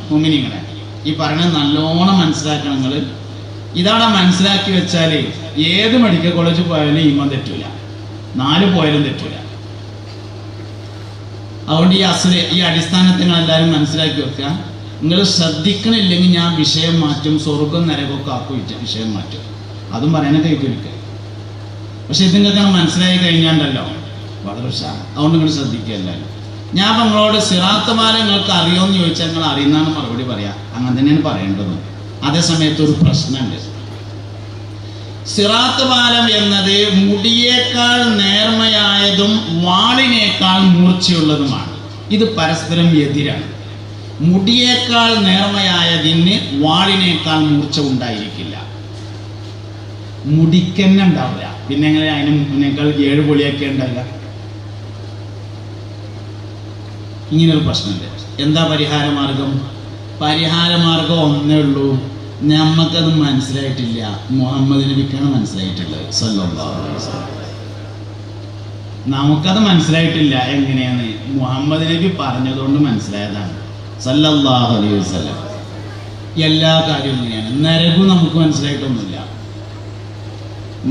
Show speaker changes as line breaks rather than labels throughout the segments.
മുഅ്മിനീങ്ങളെ, ഈ പറയുന്നത് നല്ലോണം മനസ്സിലാക്കണം നിങ്ങൾ. ഇതവിടെ മനസ്സിലാക്കി വെച്ചാൽ ഏത് മെഡിക്കൽ കോളേജിൽ പോയാലും ഈമാൻ തെറ്റൂല, 4 പോയാലും തെറ്റൂല. അതുകൊണ്ട് ഈ അടിസ്ഥാനത്തെ എല്ലാവരും മനസ്സിലാക്കി വെക്കുക. നിങ്ങൾ ശ്രദ്ധിക്കണില്ലെങ്കിൽ ഞാൻ വിഷയം മാറ്റും, സ്വർഗം നരകമൊക്കെ ആക്കും, വിഷയം മാറ്റും. അതും പറയാനൊക്കെ കേൾക്കുക. പക്ഷെ ഇത് നിങ്ങൾക്ക് മനസ്സിലായി കഴിഞ്ഞാണ്ടല്ലോ വളരെ ഉഷാറാണ്. അതുകൊണ്ട് നിങ്ങൾ ശ്രദ്ധിക്കുക എല്ലാവരും. ഞാൻ അപ്പം നിങ്ങളോട് സിറാത്ത് പാലം നിങ്ങൾക്ക് അറിയുമെന്ന് ചോദിച്ചാൽ നിങ്ങൾ അറിയുന്നതാണ് മറുപടി പറയാം. അങ്ങനെ തന്നെയാണ് പറയേണ്ടത്. അതേ സമയത്ത് ഒരു പ്രശ്നമുണ്ട്. സിറാത്ത് പാലം എന്നത് മുടിയേക്കാൾ നേർമയായതും വാളിനേക്കാൾ മൂർച്ചയുള്ളതുമാണ്. ഇത് പരസ്പരം എതിരാണ്. മുടിയേക്കാൾ നേർമയായതിന് വാളിനേക്കാൾ മൂർച്ച ഉണ്ടായിരിക്കില്ല. മുടിക്കന്നെ ഉണ്ടാവില്ല, പിന്നെ എങ്ങനെ അതിന് മുന്നേക്കാൾ 7 പൊളിയൊക്കെ ഉണ്ടാവില്ല. ഇങ്ങനൊരു പ്രശ്നമുണ്ട്. എന്താ പരിഹാരമാർഗം? പരിഹാരമാർഗം ഒന്നേ ഉള്ളൂ. നമുക്കത് മനസ്സിലായിട്ടില്ല, മുഹമ്മദ് നബിക്കാണ് മനസ്സിലായിട്ടുള്ളത് സല്ലല്ലാഹു അലൈഹി വസല്ലം. നമുക്കത് മനസ്സിലായിട്ടില്ല. എങ്ങനെയാണ്? മുഹമ്മദ് നബി പറഞ്ഞതുകൊണ്ട് മനസ്സിലായതാണ് സല്ലല്ലാഹു അലൈഹി വസല്ലം. എല്ലാ കാര്യവും ഇങ്ങനെയാണ്. നരകം നമുക്ക് മനസ്സിലായിട്ടൊന്നുമില്ല.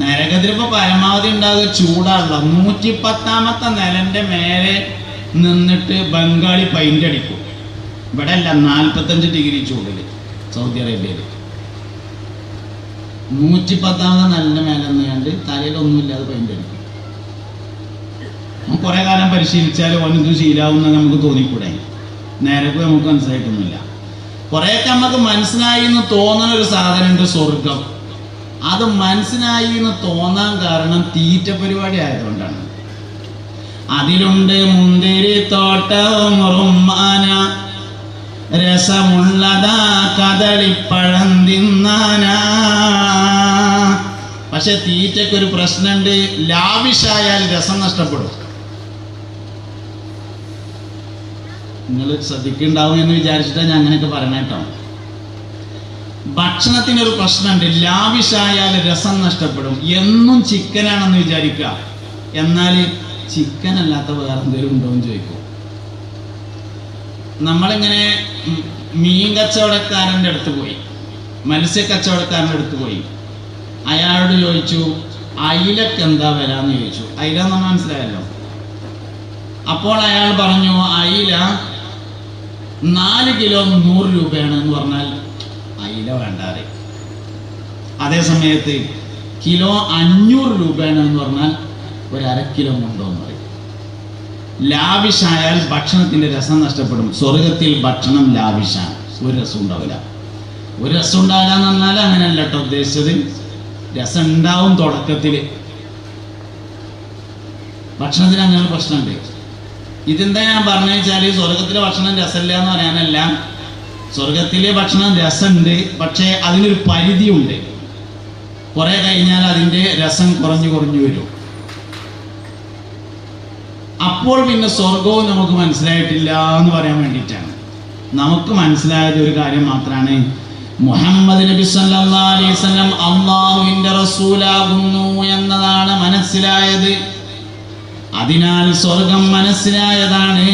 നരകത്തിലിപ്പോ പരമാവധി ഉണ്ടാകുക ചൂടാണല്ലോ. 110ാമത്തെ നിലന്റെ മേലെ നിന്നിട്ട് ബംഗാളി പെയിന്റ് അടിക്കും. ഇവിടെ അല്ല, 45 ഡിഗ്രി ചൂടില് സൗദി അറേബ്യയിൽ 110ാമത്തെ നിലന്റെ മേലെ നിന്നുകൊണ്ട് തലയിലൊന്നുമില്ലാതെ പെയിന്റ് അടിക്കും. കുറെ കാലം പരിശീലിച്ചാൽ ഓനത് ശീലാവുന്ന നമുക്ക് തോന്നിക്കൂടെ? നേരത്തെ നമുക്ക് മനസ്സിലായിട്ടൊന്നുമില്ല. കുറേയൊക്കെ നമുക്ക് മനസ്സിലായി എന്ന് തോന്നുന്ന ഒരു സാധനമുണ്ട്, സ്വർഗം. അത് മനസ്സിലായി എന്ന് തോന്നാൻ കാരണം തീറ്റ പരിപാടി ആയതുകൊണ്ടാണ്. അതിലുണ്ട് മുന്തിരി തോട്ടവും റുമ്മാന, രസമുള്ളതാ കദളിപ്പഴം തിന്നാന. പക്ഷെ തീറ്റയ്ക്കൊരു പ്രശ്നമുണ്ട്. ലാവിഷായാൽ രസം നഷ്ടപ്പെടും. നിങ്ങൾ ശ്രദ്ധിക്കുന്നുണ്ടാവും എന്ന് വിചാരിച്ചിട്ടാണ് ഞാൻ അങ്ങനെയൊക്കെ പറയണേട്ടോ. ഭക്ഷണത്തിനൊരു പ്രശ്നമുണ്ട്. ലാവിഷായാൽ രസം നഷ്ടപ്പെടും. എന്നും ചിക്കനാണെന്ന് വിചാരിക്കുക, എന്നാൽ ചിക്കൻ അല്ലാത്ത വേറെ എന്തെങ്കിലും ഉണ്ടോ എന്ന് ചോദിക്കും. നമ്മളിങ്ങനെ മീൻ കച്ചവടക്കാരൻ്റെ അടുത്ത് പോയി, മത്സ്യ കച്ചവടക്കാരൻ്റെ അടുത്ത് പോയി. അയാളോട് ചോദിച്ചു, അയിലക്ക് എന്താ വില എന്ന് ചോദിച്ചു. അയില എന്ന് പറഞ്ഞാൽ മനസ്സിലായല്ലോ. അപ്പോൾ അയാൾ പറഞ്ഞു, അയില 4 കിലോ 100 രൂപയാണ് എന്ന് പറഞ്ഞാൽ അയില വേണ്ടാറ്. അതേ സമയത്ത് കിലോ 500 രൂപയാണ് എന്ന് പറഞ്ഞാൽ ഒരു 1/2 കിലോ കൊണ്ടോന്ന് പറയും. ലാവിഷായാൽ ഭക്ഷണത്തിന്റെ രസം നഷ്ടപ്പെടും. സ്വർഗത്തിൽ ഭക്ഷണം ലാവിഷാണ്, ഒരു രസം ഉണ്ടാവില്ല. ഒരു രസം ഉണ്ടാവില്ല എന്ന് പറഞ്ഞാൽ അങ്ങനെയല്ല കേട്ടോ ഉദ്ദേശിച്ചത്. രസം ഉണ്ടാവും തുടക്കത്തിൽ. ഭക്ഷണത്തിന് അങ്ങനെ പ്രശ്നമുണ്ട്. ഇതെന്താ ഞാൻ പറഞ്ഞു വെച്ചാൽ സ്വർഗത്തിലെ ഭക്ഷണം രസമില്ല എന്ന് പറയാനല്ല. സ്വർഗത്തിലെ ഭക്ഷണം രസമുണ്ട്, പക്ഷേ അതിനൊരു പരിധിയുണ്ട്. കുറെ കഴിഞ്ഞാൽ അതിൻ്റെ രസം കുറഞ്ഞു വരും. അപ്പോൾ പിന്നെ സ്വർഗവും നമുക്ക് മനസ്സിലായിട്ടില്ല എന്ന് പറയാൻ വേണ്ടിയിട്ടാണ്. നമുക്ക് മനസ്സിലായത് ഒരു കാര്യം മാത്രമാണ്, മുഹമ്മദ് നബി സല്ലല്ലാഹു അലൈഹി വസല്ലം അല്ലാഹുവിൻ്റെ റസൂലാകുന്നു എന്നതാണ് മനസ്സിലായത്. അതിനാൽ സ്വർഗം മനസ്സിലായതാണ്,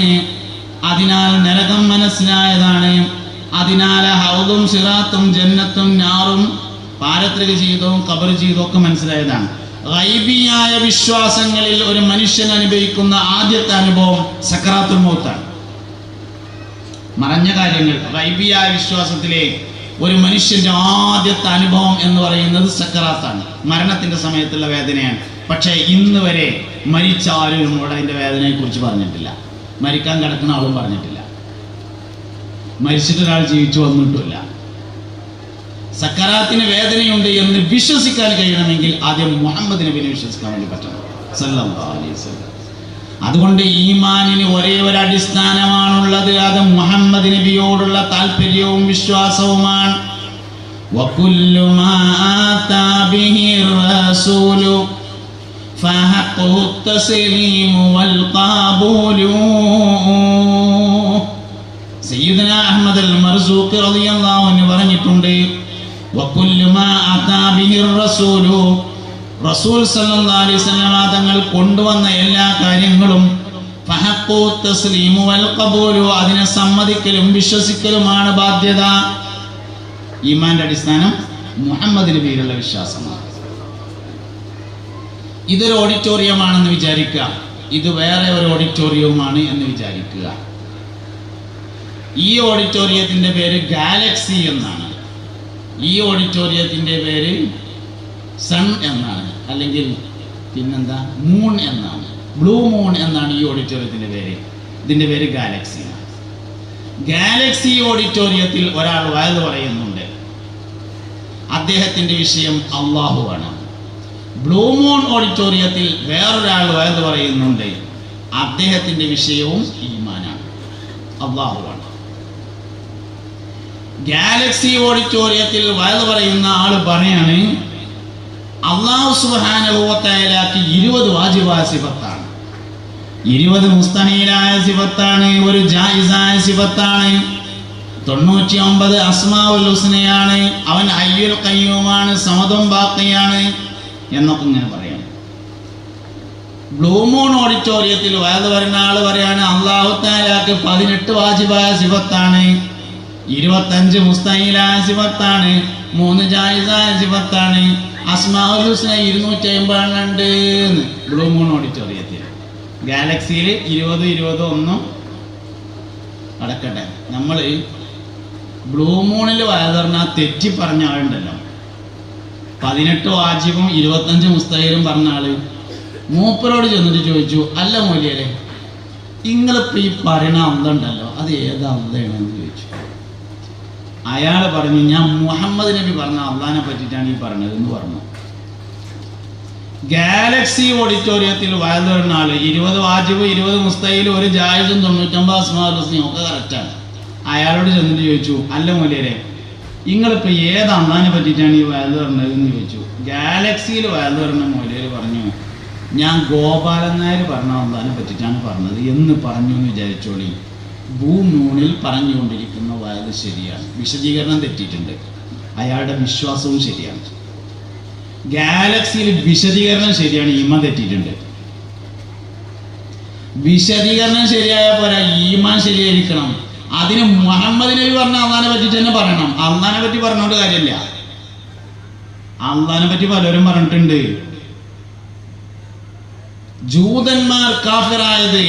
അതിനാൽ നരകം മനസ്സിലായതാണ്, അതിനാൽ ഹൗദും സിറാത്തും ജന്നത്തും നാറും പാരത്രിക ജീവിതവും ഖബർ ജീവിതവും ഒക്കെ മനസ്സിലായതാണ്. ഗൈബിയായ വിശ്വാസങ്ങളിൽ ഒരു മനുഷ്യൻ അനുഭവിക്കുന്ന ആദ്യത്തെ അനുഭവം സക്കറാത്തുൽ മൗത്താണ്. മറഞ്ഞ കാര്യങ്ങൾ ഗൈബിയായ വിശ്വാസത്തിലെ ഒരു മനുഷ്യന്റെ ആദ്യത്തെ അനുഭവം എന്ന് പറയുന്നത് സക്കറാത്താണ്, മരണത്തിന്റെ സമയത്തുള്ള വേദനയാണ്. പക്ഷേ ഇന്ന് വരെ മരിച്ച ആരും നമ്മോട് അതിന്റെ വേദനയെ കുറിച്ച് പറഞ്ഞിട്ടില്ല. മരിക്കാൻ കിടക്കുന്ന ആളും പറഞ്ഞിട്ടില്ല. മരിച്ചിട്ടൊരാൾ ജീവിച്ചു വന്നിട്ടില്ല. സക്കറാത്തിന് വേദനയുണ്ട് എന്ന് വിശ്വസിക്കാൻ കഴിയണമെങ്കിൽ ആദ്യം മുഹമ്മദ് നബിനെ വിശ്വസിക്കാൻ വേണ്ടി പറ്റണം സല്ലല്ലാഹു അലൈഹി വസല്ലം. അതുകൊണ്ട് ഈമാനിന് ഒരേ ഒരു അടിസ്ഥാനമാണുള്ളത്, അത് മുഹമ്മദ് നബിയോടുള്ള താല്പര്യവും വിശ്വാസവുമാണ്. വകുല്ലു മാ ആതാ ബിഹി റസൂലു ഫഹഖു തസ്ലീമു വൽ ഖബൂലു. സയ്യിദുനാ അഹ്മദ് അൽ മർസൂഖി റളിയല്ലാഹു അൻഹു പറഞ്ഞിട്ടുണ്ട്, വകുല്ലു മാ ആതാ ബിഹി റസൂലു, റസൂൽ സല്ലല്ലാഹു അലൈഹി വസല്ലം തങ്ങൾ കൊണ്ടുവന്ന എല്ലാ കാര്യങ്ങളും ഫഹഖു തസ്ലീമു വൽ ഖബൂലു, അതിനെ സമ്മതിക്കലും വിശ്വസിക്കലുമാണ് ബാധ്യത. ഈമാന്റെ അടിസ്ഥാനം മുഹമ്മദ് നബിയിലുള്ള വിശ്വാസമാണ്. ഇതൊരു ഓഡിറ്റോറിയമാണെന്ന് വിചാരിക്കുക, ഇത് വേറെ ഒരു ഓഡിറ്റോറിയവുമാണ് എന്ന് വിചാരിക്കുക. ഈ ഓഡിറ്റോറിയത്തിന്റെ പേര് ഗാലക്സി എന്നാണ്, ഈ ഓഡിറ്റോറിയത്തിന്റെ പേര് സൺ എന്നാണ്, അല്ലെങ്കിൽ പിന്നെന്താ മൂൺ എന്നാണ്, ബ്ലൂ മൂൺ എന്നാണ് ഈ ഓഡിറ്റോറിയത്തിന്റെ പേര്. ഇതിന്റെ പേര് ഗാലക്സി. ഗാലക്സി ഓഡിറ്റോറിയത്തിൽ ഒരാൾ വയത് പറയുന്നുണ്ട്, അദ്ദേഹത്തിന്റെ വിഷയം അള്ളാഹുവാണ്. ബ്ലൂ മൂൺ ഓഡിറ്റോറിയത്തിൽ വേറൊരാൾ വയത് പറയുന്നുണ്ട്, അദ്ദേഹത്തിന്റെ വിഷയവും ഈമാനാണ്, അള്ളാഹുവാണ്. ഗാലക്സി ഓഡിറ്റോറിയത്തിൽ വയത് പറയുന്ന ആള് പറയാണ്, അല്ലാഹു സുബ്ഹാനഹു വ തആലക്ക് 20 വാജിബായ സിഫത്താണ്, 20 മുസ്തഹീലായ സിഫത്താണ്, ഒരു ജായിസായ സിഫത്താണ്, 99 അസ്മാഉൽ ഹുസ്നയാണ്, അവൻ ഹയ്യുൽ ഖയ്യൂമാണ്, സമദും ബാഖിയാണ് എന്നൊക്കെ ഇങ്ങനെ പറയാണ്. ബ്ലൂ മൂൺ ഓഡിറ്റോറിയത്തിൽ വയത് പറയുന്ന ആള് പറയാണ്, അല്ലാഹു തആലക്ക് 18 വാജിബായ സിഫത്താണ്, 25 മുസ്തഹീലായ സിഫത്താണ്, 3 ജായിസായ സിഫത്താണ്, അസ്മാഉൽ ഹുസ്ന 250 ഉണ്ട് എന്ന് ബ്ലൂ മൂൺ ഓഡിറ്റോറിയത്തിൽ. ഗാലക്സിയിൽ 20 21 അടക്കട്ടെ. നമ്മൾ ബ്ലൂ മൂണിൽ വയറിഞ്ഞാൽ തെറ്റി പറഞ്ഞ ആളുണ്ടല്ലോ, 18 വാജിബും 25 മുസ്തഹീലും പറഞ്ഞ ആള് മൂപ്പരോട് ചെന്നിട്ട് ചോദിച്ചു, അല്ല മൗലിയരെ, നിങ്ങളിപ്പോ ഈ പറയണ അള്ളണ്ടല്ലോ അത് ഏതാ അള്ളയാണെന്ന് ചോദിച്ചു. അയാൾ പറഞ്ഞു, ഞാൻ മുഹമ്മദ് നബി പറഞ്ഞ അള്ളാനെ പറ്റിയിട്ടാണ് ഈ പറഞ്ഞത് എന്ന് പറഞ്ഞു. ഗാലക്സി ഓഡിറ്റോറിയത്തിൽ വയലുന്ന ആള് 20 വാജിബ് 20 മുസ്തഹീലും ഒരു ജായിസും 99 അസ്മാഉൽ ഹുസ്നയും ഒക്കെ കറക്റ്റാണ്. അയാളോട് ചെന്നിട്ട് ചോദിച്ചു, അല്ല മൗലിയരെ, നിങ്ങളിപ്പോ ഏത് അള്ളാനെ പറ്റിയിട്ടാണ് ഈ വയല് പറഞ്ഞത് എന്ന് ചോദിച്ചു. ഗാലക്സിയിൽ വയല് പറഞ്ഞ മൗലിയർ പറഞ്ഞു, ഞാൻ ഗോപാലൻ നായർ പറഞ്ഞ അള്ളാനെ പറ്റിയിട്ടാണ് പറഞ്ഞത് എന്ന് പറഞ്ഞു എന്ന് വിചാരിച്ചോളി. ഭൂമൂണിൽ പറഞ്ഞുകൊണ്ടിരിക്കുന്ന വയത് ശരിയാണ്, വിശദീകരണം തെറ്റിയിട്ടുണ്ട്, അയാളുടെ വിശ്വാസവും ശരിയാണ്. ഗാലക്സിയിൽ വിശദീകരണം ശരിയാണ്, ഈമാൻ തെറ്റിയിട്ടുണ്ട്. വിശദീകരണം ശരിയായ പോരാ, ഈമാൻ ശരിയായിരിക്കണം. അതിന് മുഹമ്മദ് നബി പറഞ്ഞ അള്ളാനെ പറ്റിയിട്ട് തന്നെ പറയണം. അള്ളാനെ പറ്റി പറഞ്ഞോണ്ട് കാര്യമില്ല, അള്ളാനെ പറ്റി പലരും പറഞ്ഞിട്ടുണ്ട്. ജൂതന്മാർ കാഫിറായത്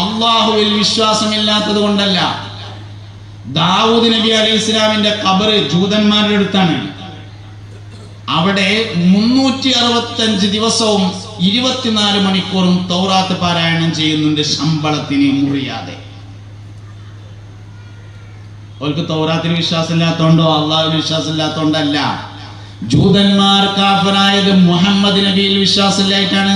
അള്ളാഹുവിൽ വിശ്വാസമില്ലാത്തത് കൊണ്ടല്ല. ദാവൂദ് നബി അലൈഹി ഇസ്ലാമിന്റെ ഖബർ ജൂതന്മാരുടെ അടുത്താണ്. അവിടെ 365 ദിവസവും 24 മണിക്കൂറും തൗറാത്ത് പാരായണം ചെയ്യുന്നുണ്ട്, ശമ്പളത്തിന് മുറിയാതെ. അവർക്ക് തൗറാത്തിൽ വിശ്വാസമില്ലാത്തോണ്ടോ അള്ളാഹുവിൽ വിശ്വാസമില്ലാത്തോണ്ടല്ല. ജൂതന്മാർ കാഫിറായത് മുഹമ്മദ് നബിയിൽ വിശ്വാസമില്ലായിട്ടാണ്.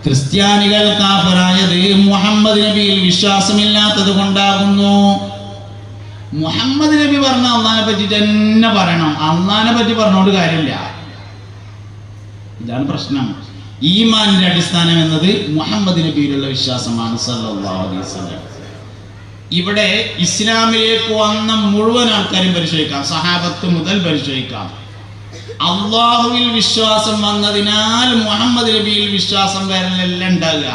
ക്രിസ്ത്യാനികൾ കാഫിറായത് മുഹമ്മദ് നബിയിൽ വിശ്വാസമില്ലാത്തത് കൊണ്ടാകുന്നു. മുഹമ്മദ് നബി പറഞ്ഞ അള്ളാഹിനെ പറ്റി തന്നെ പറയണം, അള്ളാഹിനെ പറ്റി പറഞ്ഞോണ്ട് കാര്യമില്ല. ഇതാണ് പ്രശ്നം. ഈമാനിന്റെ അടിസ്ഥാനം എന്നത് മുഹമ്മദ് നബിയിലുള്ള വിശ്വാസമാണ് സല്ലല്ലാഹു അലൈഹി വസല്ലം. ഇവിടെ ഇസ്ലാമിലേക്ക് വന്ന മുഴുവൻ ആൾക്കാരും പരിശോധിക്കാം, സഹാബത്ത് മുതൽ പരിശോധിക്കാം. അള്ളാഹുവിൽ വിശ്വാസം വന്നതിനാൽ മുഹമ്മദ് നബിയിൽ വിശ്വാസം വരലല്ല ഉണ്ടാകുക.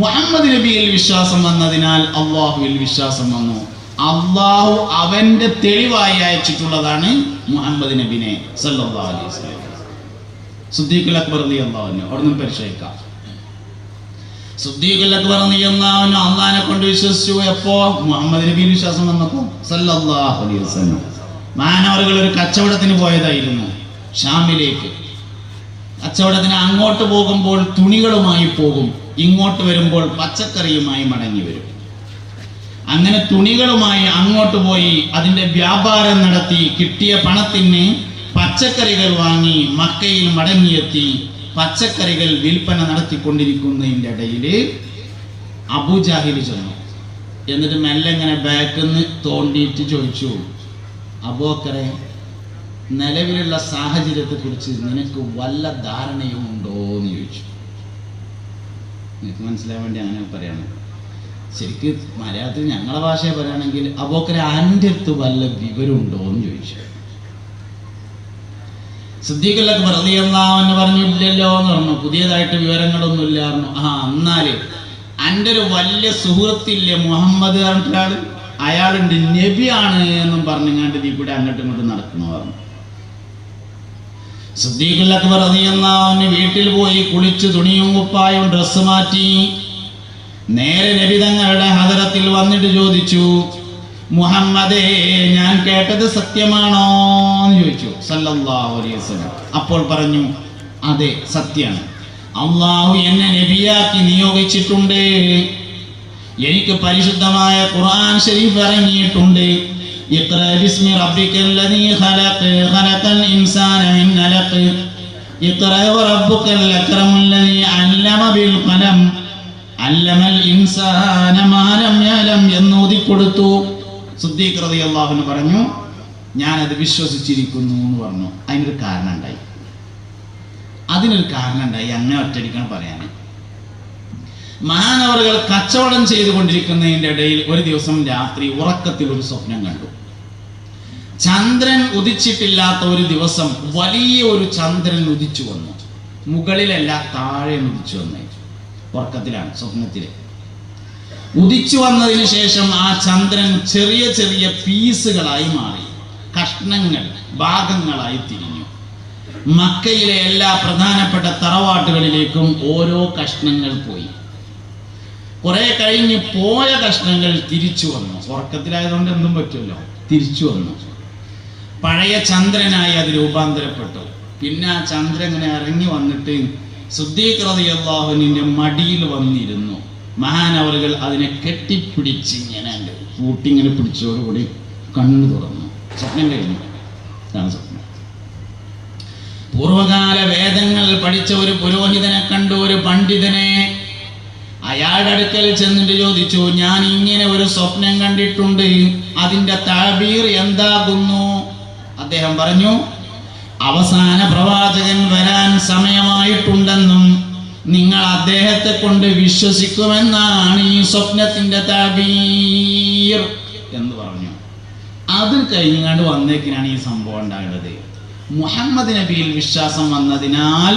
മുഹമ്മദ് നബിയിൽ വിശ്വാസം വന്നതിനാൽ അള്ളാഹുവിൽ വിശ്വാസം വന്നു. അള്ളാഹു അവന്റെ തെളിവായി അയച്ചിട്ടുള്ളതാണ് മുഹമ്മദ് നബിനെ സല്ലല്ലാഹു അലൈഹി വസല്ലം. സിദ്ദീഖുൽ അക്ബർ റളിയല്ലാഹു അൻഹു അവിടുന്ന് പരിശോധിക്കാം. സിദ്ദീഖുൽ അക്ബർ റളിയല്ലാഹു അൻഹു അള്ളാഹിനെ കൊണ്ട് വിശ്വസിച്ചു. എപ്പോ? മുഹമ്മദ് നബിയിൽ വിശ്വാസം വന്നപ്പോൾ സല്ലല്ലാഹു അലൈഹി വസല്ലം. മാനവറുകൾ ഒരു കച്ചവടത്തിന് പോയതായിരുന്നു ഷാമിലേക്ക്. കച്ചവടത്തിന് അങ്ങോട്ട് പോകുമ്പോൾ തുണികളുമായി പോകും, ഇങ്ങോട്ട് വരുമ്പോൾ പച്ചക്കറിയുമായി മടങ്ങി വരും. അങ്ങനെ തുണികളുമായി അങ്ങോട്ട് പോയി അതിന്റെ വ്യാപാരം നടത്തി കിട്ടിയ പണത്തിന് പച്ചക്കറികൾ വാങ്ങി മക്കയിൽ മടങ്ങിയെത്തി. പച്ചക്കറികൾ വിൽപ്പന നടത്തിക്കൊണ്ടിരിക്കുന്നതിൻ്റെ ഇടയിൽ അബൂജാഹിൽ ചെന്നു. എന്നിട്ട് മെല്ലെ ഇങ്ങനെ ബാക്കിൽ നിന്ന് തോണ്ടിയിട്ട് ചോദിച്ചു, അബൂബക്കറെ, നിലവിലുള്ള സാഹചര്യത്തെക്കുറിച്ച് നിനക്ക് വല്ല ധാരണയും ഉണ്ടോ എന്ന് ചോദിച്ചു. നിനക്ക് മനസ്സിലാൻ വേണ്ടി അങ്ങനെ പറയാണ്. ശരിക്ക് മലയാളത്തിൽ ഞങ്ങളുടെ ഭാഷയെ പറയുകയാണെങ്കിൽ അബൂബക്കറെ എൻ്റെ അടുത്ത് വല്ല വിവരമുണ്ടോ എന്ന് ചോദിച്ചു. സിദ്ദീഖുൽ അക്ബർ റളിയല്ലാഹു അൻഹു പറഞ്ഞു, ഇല്ലല്ലോ എന്ന് പറഞ്ഞു. പുതിയതായിട്ട് വിവരങ്ങളൊന്നും ഇല്ല പറഞ്ഞു. എന്നാല് എൻ്റെ ഒരു വലിയ സുഹൃത്തില്ലേ മുഹമ്മദ് പറഞ്ഞിട്ടാണ്, അയാളുണ്ട് നബിയാണ് എന്നും പറഞ്ഞുകൊണ്ട് ഇതിൽ കൂടെ അങ്ങോട്ടും ഇങ്ങോട്ടും നടക്കുന്നു പറഞ്ഞു. സിദ്ദീഖുൽ അക്ബർ റളിയല്ലാഹു അൻഹു വീട്ടിൽ പോയി കുളിച്ച് തുണിയും കുപ്പായും ഡ്രസ്സ് മാറ്റി നേരെ നബി തങ്ങളുടെ ഹദറത്തിൽ വന്നിട്ട് ചോദിച്ചു, മുഹമ്മദേ, ഞാൻ കേട്ടത് സത്യമാണോ എന്ന് ചോദിച്ചു സല്ലല്ലാഹു അലൈഹി വസല്ലം. അപ്പോൾ പറഞ്ഞു, അതെ, സത്യമാണ്. അള്ളാഹു എന്നെ നബിയാക്കി നിയോഗിച്ചിട്ടുണ്ട്. എനിക്ക് പരിശുദ്ധമായ ഖുർആൻ ശരീഫ് ഇറങ്ങിയിട്ടുണ്ട്. ഇഖ്റ ബിസ്മി റബ്ബിക്കല്ലദീ ഖലഖ് ഖലഖൽ ഇൻസാന മിൻ അലഖ് ഇഖ്റ വറബ്ബുക്കൽ അക്രമുല്ലദീ അല്ലമ ബിൽ ഖലം അല്ലമൽ ഇൻസാന മാ ലം യഅലം എന്ന് ഓതിക്കൊടുത്തു. സിദ്ദീഖ് റളിയല്ലാഹു അൻഹു പറഞ്ഞു, ഞാനത് വിശ്വസിച്ചിരിക്കുന്നു എന്ന് പറഞ്ഞു. അതിനൊരു കാരണം ഉണ്ടായി. അങ്ങനെ ഒറ്റടിക്കണം പറയാൻ. മഹാനവറുകൾ കച്ചവടം ചെയ്തുകൊണ്ടിരിക്കുന്നതിൻ്റെ ഇടയിൽ ഒരു ദിവസം രാത്രി ഉറക്കത്തിൽ ഒരു സ്വപ്നം കണ്ടു. ചന്ദ്രൻ ഉദിച്ചിട്ടില്ലാത്ത ഒരു ദിവസം വലിയ ഒരു ചന്ദ്രൻ ഉദിച്ചു വന്നു. മുകളിലല്ല, താഴെ ഉദിച്ചു വന്നു. ഉറക്കത്തിലാണ്, സ്വപ്നത്തില്. ഉദിച്ചു വന്നതിന് ശേഷം ആ ചന്ദ്രൻ ചെറിയ ചെറിയ പീസുകളായി മാറി, കഷ്ണങ്ങൾ, ഭാഗങ്ങളായി തിരിഞ്ഞു. മക്കയിലെ എല്ലാ പ്രധാനപ്പെട്ട തറവാട്ടുകളിലേക്കും ഓരോ കഷ്ണങ്ങൾ പോയി. കുറെ കഴിഞ്ഞ് പോയ കഷ്ണങ്ങൾ തിരിച്ചു വന്നു. ഉറക്കത്തിലായതുകൊണ്ട് എന്തും പറ്റുമല്ലോ, തിരിച്ചു വന്നു. പഴയ ചന്ദ്രനായി അത് രൂപാന്തരപ്പെട്ടു. പിന്നെ ആ ചന്ദ്രൻ ഇങ്ങനെ ഇറങ്ങി വന്നിട്ട് സിദ്ദീഖ് റളിയല്ലാഹു അൻഹുവിന്റെ മടിയിൽ വന്നിരുന്നു. മഹാനവറുകൾ അതിനെ കെട്ടിപ്പിടിച്ച് ഇങ്ങനെ കൂട്ടിങ്ങനെ പിടിച്ചോടുകൂടി കണ്ണു തുറന്നു. സ്വപ്നം കഴിഞ്ഞു. ഇതാണ് സ്വപ്നം. പൂർവകാല വേദങ്ങൾ പഠിച്ച ഒരു പുരോഹിതനെ കണ്ടു, ഒരു പണ്ഡിതനെ. അയാളുടെ അടുക്കൽ ചെന്നിട്ട് ചോദിച്ചു, ഞാൻ ഇങ്ങനെ ഒരു സ്വപ്നം കണ്ടിട്ടുണ്ട്, അതിന്റെ താബീർ എന്താകുന്നു? അദ്ദേഹം പറഞ്ഞു, അവസാന പ്രവാചകൻ വരാൻ സമയമായിട്ടുണ്ടെന്നും നിങ്ങൾ അദ്ദേഹത്തെ കൊണ്ട് വിശ്വസിക്കുമെന്നാണ് ഈ സ്വപ്നത്തിന്റെ താബീർ എന്ന് പറഞ്ഞു. അത് കഴിഞ്ഞാണ്ട് വന്നേക്കിനാണ് ഈ സംഭവം ഉണ്ടാകുന്നത്. മുഹമ്മദ് നബിയിൽ വിശ്വാസം വന്നതിനാൽ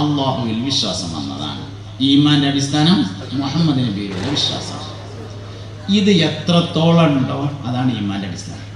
അള്ളാഹുവിൽ വിശ്വാസം വന്നതാണ്. ഈമാന്റെ അടിസ്ഥാനം മുഹമ്മദ് നബിയിലുള്ള വിശ്വാസം. ഇത് എത്രത്തോളം ഉണ്ടോ അതാണ് ഈമാന്റെ അടിസ്ഥാനം.